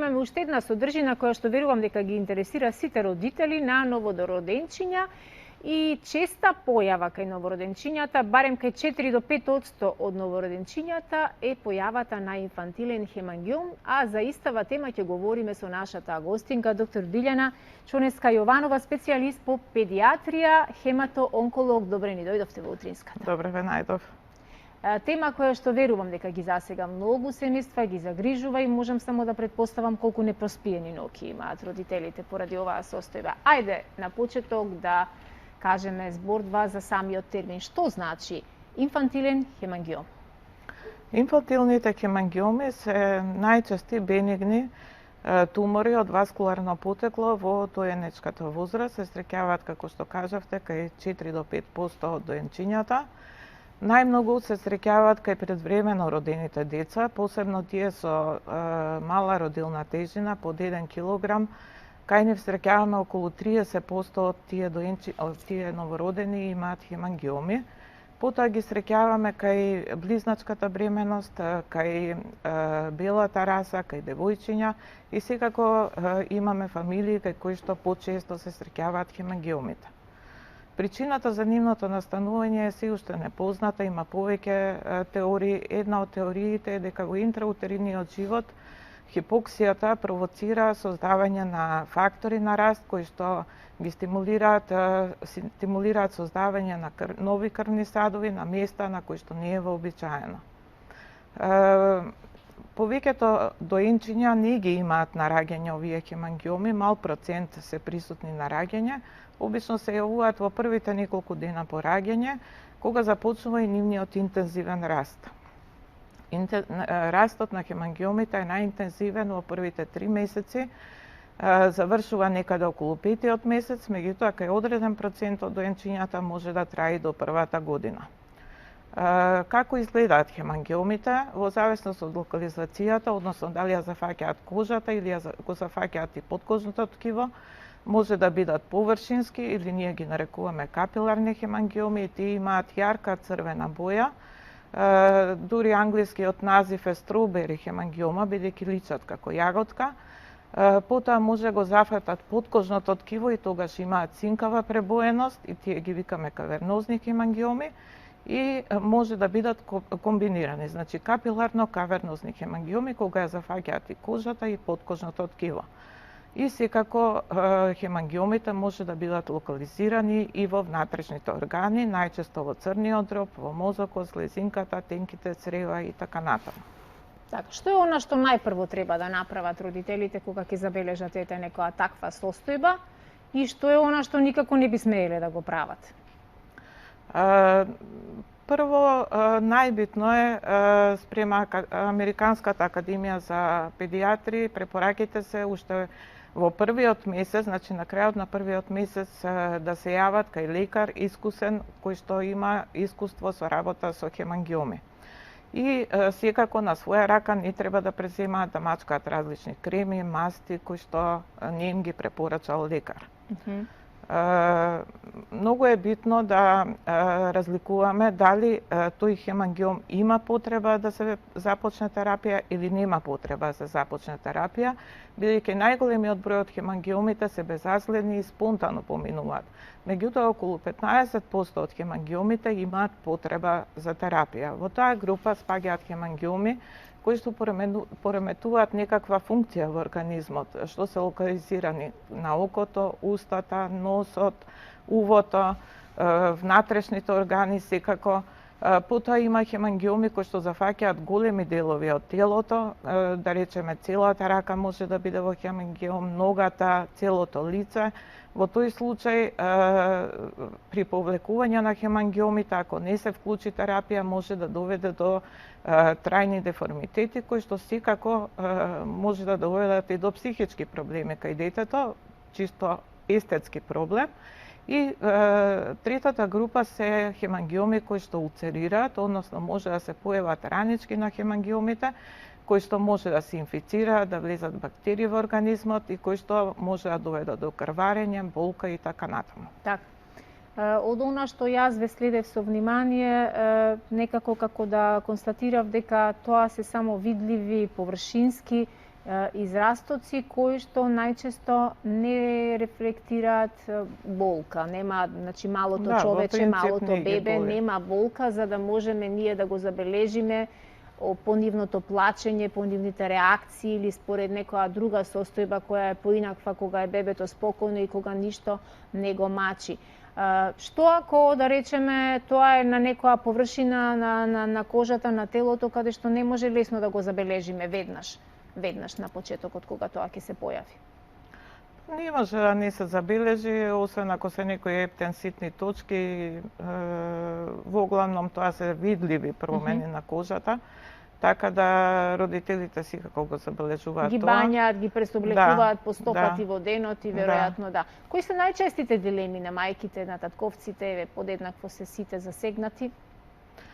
имаме уште една содржина која што верувам дека ги интересира сите родители на новодороденчиња и честа појава кај новороденчињата, барем кај 4 до 5% од новороденчињата е појавата на инфантилен хемангиом, а за истава тема ќе говориме со нашата гостинка доктор Билјана Чонеска Јованова, специјалист по педиатрија, хемато-онколог. Добре ни дојдовте во утринската. Добре ве најдов. Тема која што верувам дека ги засега многу семејства, ги загрижува и можам само да претпоставам колку непроспиени ноќи имаат родителите поради оваа состојба. Ајде на почеток да кажеме збор-два за самиот термин. Што значи инфантилен хемангиом? Инфантилните хемангиоми се најчести бенигни тумори од васкуларно потекло во доенечката возраст. Се среќаваат, како што кажавте, кај 4 до 5% од доенчињата. Најмногу се среќаваат кај предвремено родените деца, посебно тие со мала родилна тежина, под 1 килограм. Кај нив среќаваме околу 30% од тие новородени имаат хемангиоми. Потоа ги среќаваме кај близначката бременост, кај белата раса, кај девојчиња и секако имаме фамилии кај кои што почесто се среќаваат хемангиомите. Причината за нивното настанување е се уште непозната, има повеќе теории. Една од теориите е дека во интраутериниот живот хипоксијата провоцира создавање на фактори на раст кои што ги стимулираат создавање на нови крвни садови на места на кои што не е вообичаено. Повеќето доенчиња не ги имаат на раѓање овие хемангиоми, мал процент се присутни на раѓање. Обично се јавуваат во првите неколку дена по раѓање, кога започнува и нивниот интензивен раст. Растот на хемангиомите е најинтензивен во првите 3 месеци, завршува некаде околу 5-тиот месец, меѓутоа кај одреден процент од доенчињата може да трае до првата година. Како изгледаат хемангиомите? Во зависност од локализацијата, односно дали ја зафаќаат кожата или го зафаќаат и подкожното ткиво, може да бидат површински или ние ги нарекуваме капиларни хемангиоми и тие имаат јарка црвена боја. Дури англискиот назив е strawberry хемангиома, бидејќи личат како јаготка. Потоа може го зафатат подкожното ткиво и тогаш имаат цинкава пребоеност и тие ги викаме кавернозни хемангиоми и може да бидат комбинирани, значи капиларно-кавернозни хемангиоми кога ја зафаќаат и кожата и подкожното ткиво. И секако хемангиомите може да бидат локализирани и во внатрешните органи, најчесто во црниот дроб, во мозокот, слезинката, тенките црева и така натаму. Така, што е она што најпрво треба да направат родителите кога ќе забележат некоја таква состојба и што е она што никако не би смееле да го прават? Прво, најбитно е спрема Американската академија за педиатри, препораките се уште во првиот месец, значи на крајот на првиот месец да се јават кај лекар искусен кој што има искуство со работа со хемангиоми. И секако на своја рака не треба да преземаат да мачкаат различни креми, масти кои што не им ги препорачал лекар. Многу е битно да разликуваме дали тој хемангиом има потреба да се започне терапија или нема потреба да се започне терапија, бидејќи најголемиот број од хемангиомите се безразгледни и спонтано поминуваат. Меѓутоа, околу 15% од хемангиомите имаат потреба за терапија. Во таа група спаѓаат хемангиоми кои што пореметуваат некаква функција во организмот, што се локализирани на окото, устата, носот, увото, внатрешните органи секако. Потоа има хемангиоми кои што зафаќаат големи делови од телото, да речеме целата рака може да биде во хемангиом, ногата, целото лице. Во тој случај, при повлекување на хемангиомите, ако не се вклучи терапија, може да доведе до трајни деформитети, кои што секако може да доведат и до психички проблеми кај детето, чисто естетски проблем. И третата група се хемангиоми кои што улцерираат, односно може да се појават ранички на хемангиомите, кои што може да се инфицираат, да влезат бактерии во организмот и кои што може да доведат до крварење, болка и така натаму. Така. Од она што јас ве следев со внимание, некако како да констатирав дека тоа се само видливи, површински израстоци кои што најчесто не рефлектираат болка. Нема, значи малото Да, во човече, принцип малото не ги бебе боли. нема болка за да можеме ние да го забележиме по нивното плачење, по нивните реакции или според некоја друга состојба која е поинаква кога е бебето спокојно и кога ништо не го мачи. Што ако, да речеме, тоа е на некоја површина на кожата на телото каде што не може лесно да го забележиме веднаш на почетокот кога тоа ќе се појави? Не може да не се забележи, освен ако се некои ептен ситни точки, во главном тоа се видливи промени на кожата, така да родителите секако го забележуваат Ги тоа. бањаат, ги пресоблекуваат по 100 да. пати во денот и веројатно да. Кои се најчестите дилеми на мајките, на татковците, еве подеднакво се сите засегнати?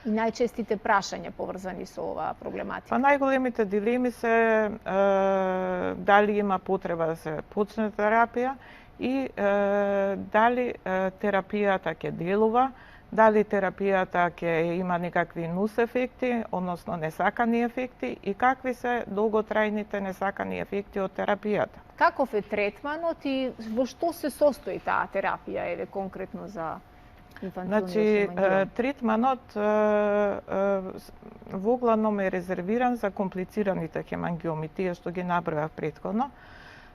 И најчестите прашања поврзани со оваа проблематика? Па најголемите дилеми се дали има потреба да се почне терапија и дали терапијата ќе делува, дали терапијата ќе има некакви нус ефекти, односно несакани ефекти и какви се долготрајните несакани ефекти од терапијата. Каков е третманот и во што се состои таа терапија, еве конкретно за инфантилниот хемангиом? Третманот во главном е резервиран за комплицираните хемангиоми, тие што ги набројав претходно.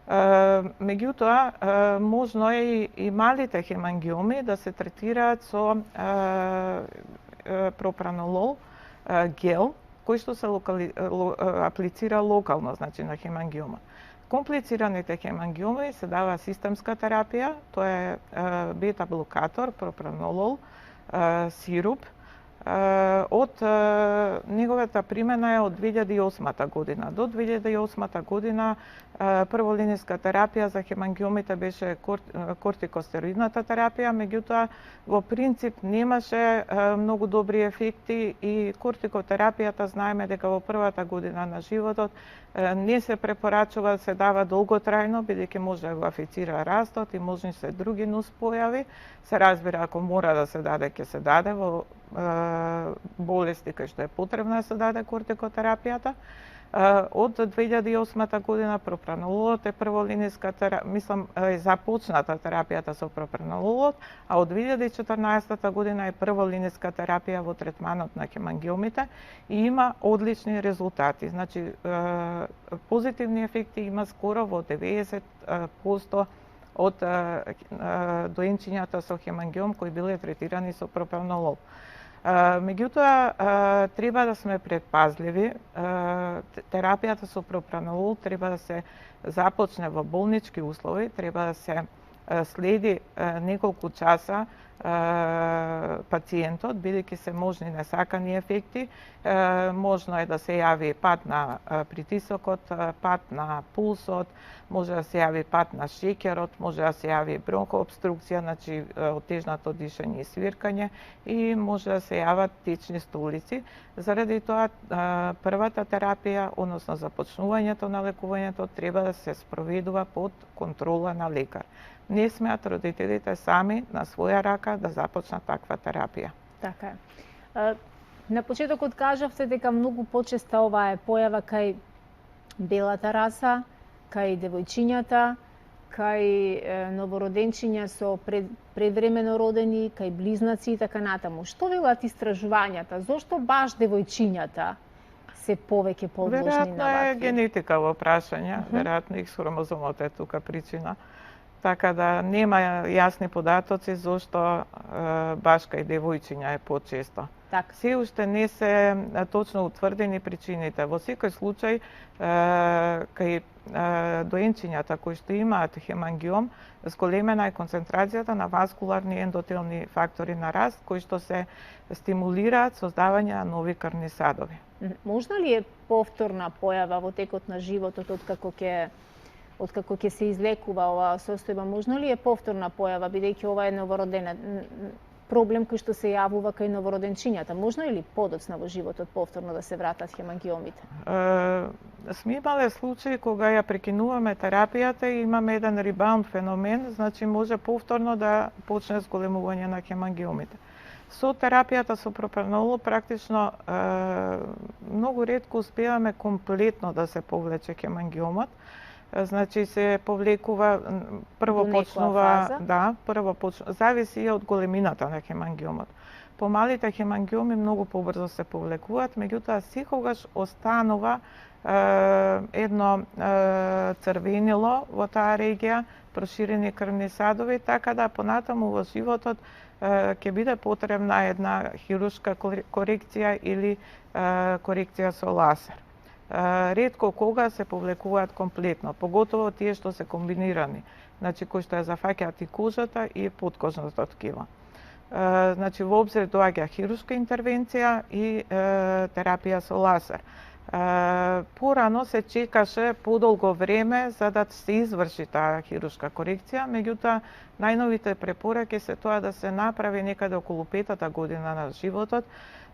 Меѓутоа, можно е и малите хемангиоми да се третираат со пропранолол гел, кој што се аплицира локално, значи на хемангиома. Комплицираните хемангиоми се дава системска терапија, тоа е бета-блокатор, пропранолол, сируп. Од неговата примена е од 2008 година. До 2008 година прволинејска терапија за хемангиомите беше кортикостероидната терапија, меѓутоа во принцип немаше многу добри ефекти и кортикотерапијата знаеме дека во првата година на животот не се препорачува да се дава долготрајно, бидејќи може да го афицира растот и можни се други нуспојави. Се разбира, ако мора да се даде, ќе се даде во болести кај што е потребно да се даде кортикотерапијата. Од 2008 година пропранололот е прволинејска терапија, е започната терапијата со пропранололот, а од 2014 година е прволинејска терапија во третманот на хемангиомите и има одлични резултати. Значи, позитивни ефекти има скоро во 90% од доенчињата со хемангиом кои биле третирани со пропранолол. Меѓутоа, треба да сме предпазливи. Терапијата со пропранолол треба да се започне во болнички услови, треба да се следи неколку часа пациентот, бидејќи се можни несакани ефекти. Можно е да се јави пат на притисокот, пат на пулсот, може да се јави пат на шеќерот, може да се јави бронхообструкција, значи отежнато дишење и свиркање и може да се јават течни столици. Заради тоа првата терапија, односно започнувањето на лекувањето треба да се спроведува под контрола на лекар. Не смеат родителите сами на своја рака да започнат таква терапија. Така е. На почетокот кажавте дека многу почеста ова е појава кај белата раса, кај девојчињата, кај новороденчиња со предвремено родени, кај близнаци и така натаму. Што велат истражувањата? Зошто баш девојчињата се повеќе подложни на вакви? Веројатно е генетика во прашање, веројатно X хромозомот е тука причина. Така да нема јасни податоци зошто баш кај девојчиња е почесто. Така. Се уште не се точно утврдени причините. Во секој случај, кај доенчињата кои што имаат хемангиом, зголемена е концентрацијата на васкуларни ендотелни фактори на раст, кои што се стимулираат создавање на нови крвни садови. Можна ли е повторна појава во текот на животот откако ќе се излекува оваа состојба? Можно ли е повторна појава, бидејќи ова е новородена? проблем кој што се јавува кај новороденчињата. Можно или подоцна во животот повторно да се вратат хемангиомите? Сме имале случаи кога ја прекинуваме терапијата и имаме еден ребаунд феномен, значи може повторно да почне зголемување на хемангиомите. Со терапијата со пропранол практично многу ретко успеваме комплетно да се повлече хемангиомот. Значи се повлекува, прво почнува, зависи и од големината на хемангиомот. Помалите хемангиоми многу побрзо се повлекуваат, меѓутоа секогаш останува едно црвенило во таа регија, проширени крвни садови, така да понатаму во животот ќе биде потребна една хируршка корекција или корекција со лазер. Ретко кога се повлекуваат комплетно, поготово тие што се комбинирани, значи кои што ја зафаќаат и кожата и подкожното ткиво. Значи во обзир доаѓа хируршка интервенција и терапија со лазер. Порано се чекаше подолго време за да се изврши таа хируршка корекција, меѓутоа најновите препораки се тоа да се направи некаде околу 5-та година на животот,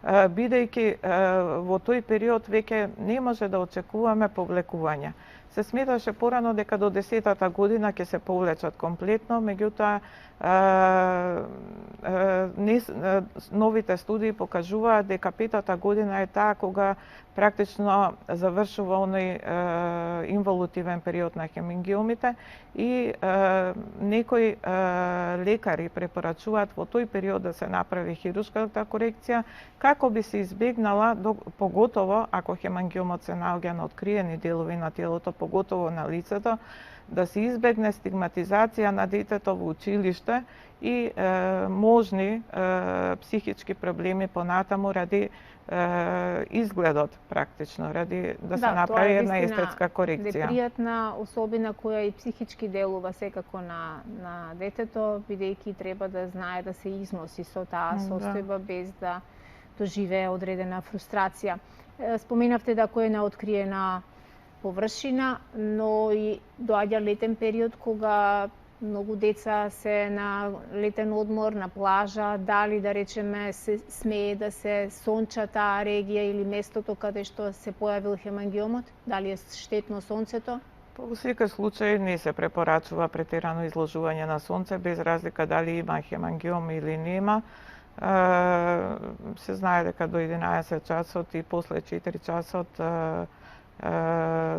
бидејќи во тој период веќе не може да очекуваме повлекување. Се сметаше порано дека до 10-та година ќе се повлечат комплетно, меѓутоа новите студии покажуваат дека 5-та година е таа кога практично завршува оној инволутивен период на хемангиомите и некои лекари препорачуваат во тој период да се направи хируршката корекција како би се избегнала, поготово ако хемангиомот се наоѓа на откриени делови на телото, поготово на лицето, да се избегне стигматизација на детето во училиште и можни психички проблеми понатаму ради изгледот практично, ради да се направи една естетска корекција. Непријатна особина која и психички делува секако на детето, бидејќи треба да знае да се износи со таа состојба без да доживее одредена фрустрација. Споменавте да кој е неоткриена површина, но и доаѓа летен период кога многу деца се на летен одмор, на плажа, дали да речеме се смее да се сонча таа регија или местото каде што се појавил хемангиомот, дали е штетно сонцето? Во секој случај не се препорачува претерано изложување на сонце, без разлика дали има хемангиом или нема. Се знае дека до 11 часот и после 4 часот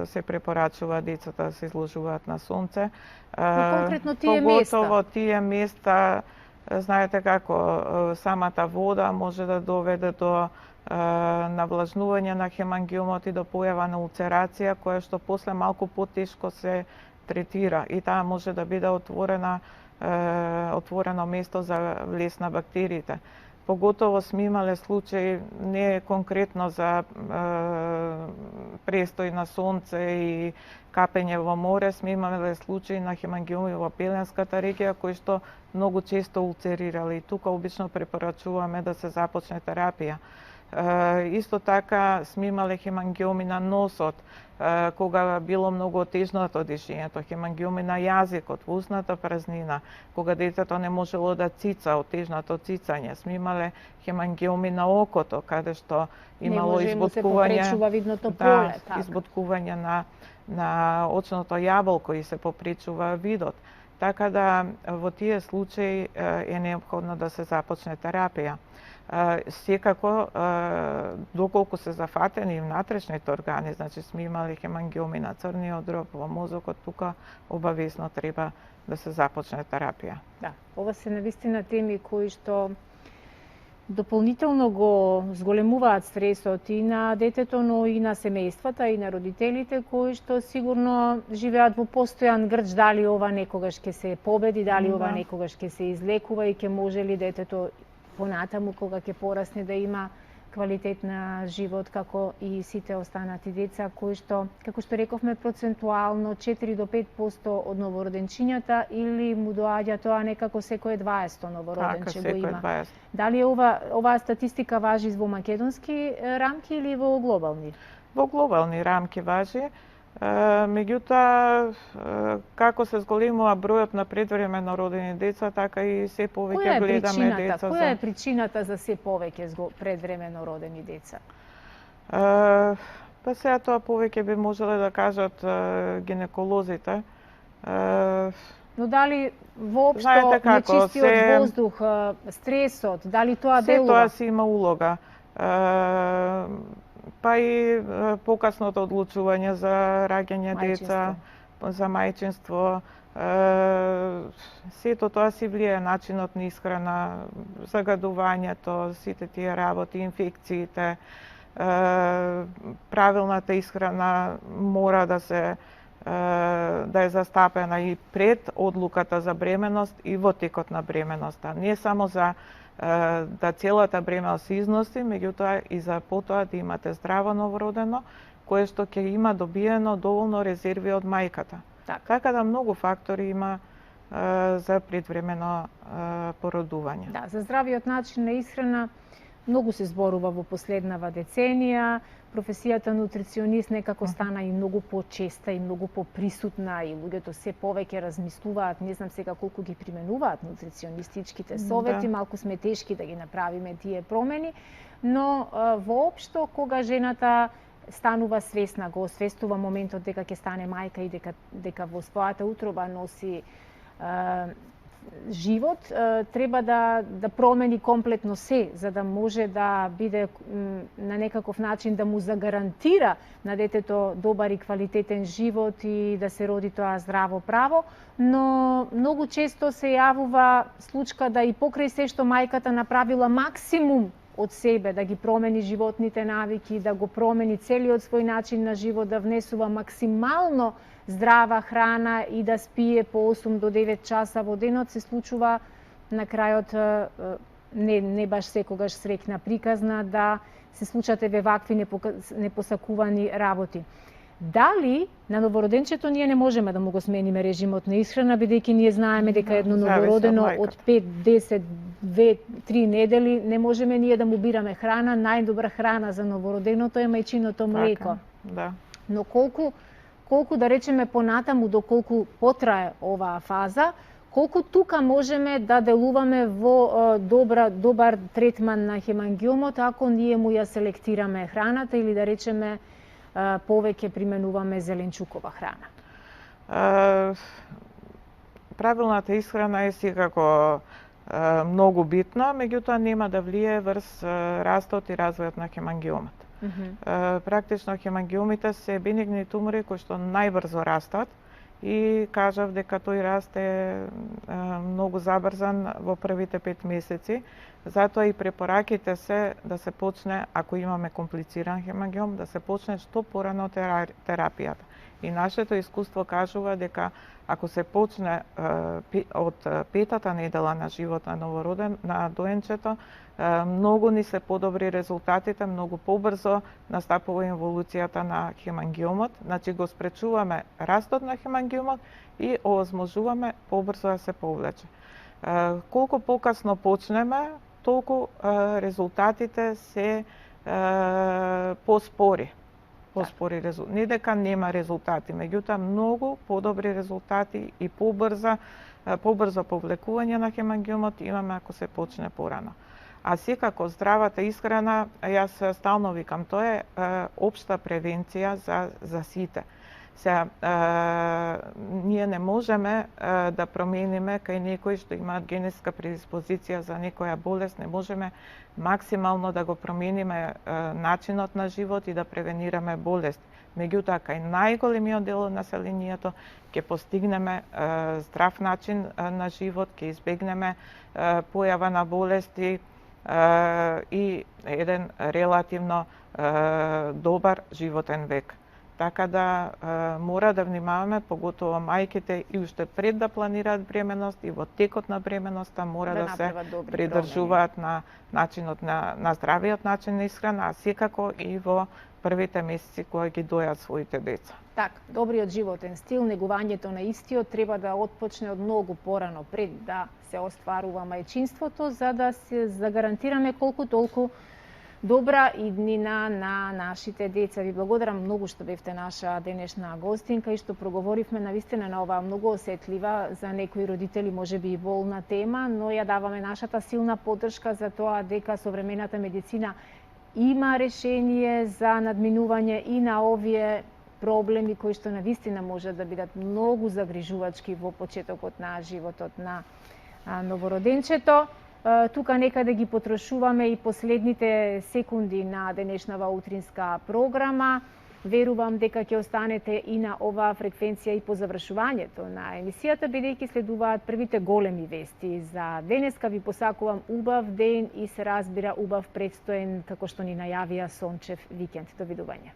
се препорачува децата да се изложуваат на сонце. Конкретно тие места? Поготово тие места, знаете како, самата вода може да доведе до навлажнување на хемангиомот и до појава на улцерација, која што после малку потешко се третира и таа може да биде отворено место за влез на бактериите. Поготово сме имале случаи, не конкретно за престој на сонце и капење во море, сме имале случаи на хемангиоми во Пеленската регија, кои што многу често улцерирале и тука обично препорачуваме да се започне терапија. Исто така сме имале хемангиоми на носот, кога било многу отежнато дишењето, хемангиоми на јазикот, во устната празнина, кога детето не можело да цица, отежнато цицање. Сме имале хемангиоми на окото, каде што имало избуткување на очното јаболко и се попречува видот. Така да во тие случаи е неопходно да се започне терапија. Секако, доколку се зафатени внатрешните органи, значи сме имали хемангиоми на црниот дроб, во мозокот, тука обавесно треба да се започне терапија. Да, ова се навистина теми кои што дополнително го зголемуваат стресот и на детето, но и на семејствата и на родителите кои што сигурно живеат во постојан грч дали ова некогаш ќе се победи, дали ова некогаш ќе се излекува и ќе може ли детето понатаму кога ќе порасне да има квалитет на живот како и сите останати деца кои што, како што рековме, процентуално 4 до 5% од новороденчињата или му доаѓа тоа некако секој 20 новороденче го има. 20. Дали оваа статистика важи во македонски рамки или во глобални? Во глобални рамки важи. Меѓутоа, како се зголемува бројот на предвремено родени деца, така и се повеќе гледаме деца. Која е причината за се повеќе предвремено родени деца? Па сега тоа повеќе би можеле да кажат гинеколозите. Но дали воопшто нечистиот воздух, стресот, дали тоа делува? Се тоа си има улога. Па и покасното одлучување за раѓање деца, за мајчинство. Сето тоа си влијае начинот на исхрана, загадувањето, сите тие работи, инфекциите. Правилната исхрана мора да е застапена и пред одлуката за бременост и во текот на бременоста. Не само за да целата бременост се износи, меѓутоа и за потоа да имате здраво новородено, кое што ќе има добиено доволно резерви од мајката. Така да многу фактори има за предвремено породување. Да, за здравиот начин на исхрана многу се зборува во последнава деценија. Професијата нутриционист некако стана и многу почеста и многу поприсутна и луѓето се повеќе размислуваат, не знам сега колку ги применуваат нутриционистичките совети, малку сме тешки да ги направиме тие промени, но воопшто кога жената станува свесна, го освестува моментот дека ќе стане мајка и дека во својата утроба носи живот, треба да промени комплетно се, за да може да биде на некаков начин да му загарантира на детето добар и квалитетен живот и да се роди тоа здраво право, но многу често се јавува случка да и покрај се што мајката направила максимум од себе, да ги промени животните навики, да го промени целиот свој начин на живот, да внесува максимално здрава храна и да спие по 8 до 9 часа во денот, се случува на крајот не баш секогаш среќна приказна да се случат еве вакви непосакувани работи. Дали на новороденчето ние не можеме да му го смениме режимот на исхрана, бидејќи ние знаеме дека едно новородено од 5, 10, 2, 3 недели не можеме ние да му бираме храна, најдобра храна за новороденото е мајчиното млеко. Да. Но колку да речеме понатаму, доколку потрае оваа фаза, колку тука можеме да делуваме во добар третман на хемангиомот ако ние му ја селектираме храната или да речеме повеќе применуваме зеленчукова храна? Правилната исхрана е секако многу битна, меѓутоа нема да влие врз растот и развојот на хемангиомот. Практично хемангиомите се бенигни тумори кои што најбрзо растат и кажав дека тој раст е многу забрзан во првите 5 месеци. Затоа и препораките се да се почне, ако имаме комплициран хемангиом, да се почне што порано терапијата. И нашето искуство кажува дека ако се почне од 5-та недела на живот на доенчето, многу ни се подобри резултатите, многу побрзо настапува инволуцијата на хемангиомот, значи го спречуваме растот на хемангиомот и овозможуваме побрзо да се повлече. Колку покасно почнеме, толку резултатите се поспори. Не дека нема резултати, меѓутоа многу подобри резултати и побрзо повлекување на хемангиомот имаме ако се почне порано. А секако здравата исхрана, јас стално викам, тоа е општа превенција за сите. Сега, ние не можеме да промениме кај некои што имаат генетска предиспозиција за некоја болест, не можеме максимално да го промениме начинот на живот и да превенираме болест. Меѓутоа, кај најголемиот дел од населението ќе постигнеме здрав начин на живот, ќе избегнеме појава на болести и еден релативно добар животен век. Така да мора да внимаваме, поготово мајките и уште пред да планираат бременост и во текот на бременоста мора да се придржуваат на начинот на здравиот начин на исхрана, а секако и во првите месеци кога ги дојат своите деца. Така, добриот животен стил, негувањето на истиот треба да отпочне од многу порано пред да се остварува мајчинството, за да се загарантираме колку толку добра иднина на нашите деца. Ви благодарам многу што бевте наша денешна гостинка и што проговоривме навистина на оваа многу осетлива за некои родители можеби и болна тема, но ја даваме нашата силна поддршка за тоа дека современата медицина има решение за надминување и на овие проблеми кои што навистина може да бидат многу загрижувачки во почетокот на животот на новороденчето. Тука нека да ги потрошуваме и последните секунди на денешнава утринска програма. Верувам дека ќе останете и на оваа фреквенција и по завршувањето на емисијата, бидејќи следуваат првите големи вести. За денеска ви посакувам убав ден и се разбира убав предстоен, како што ни најавија, сончев викенд. Довидување.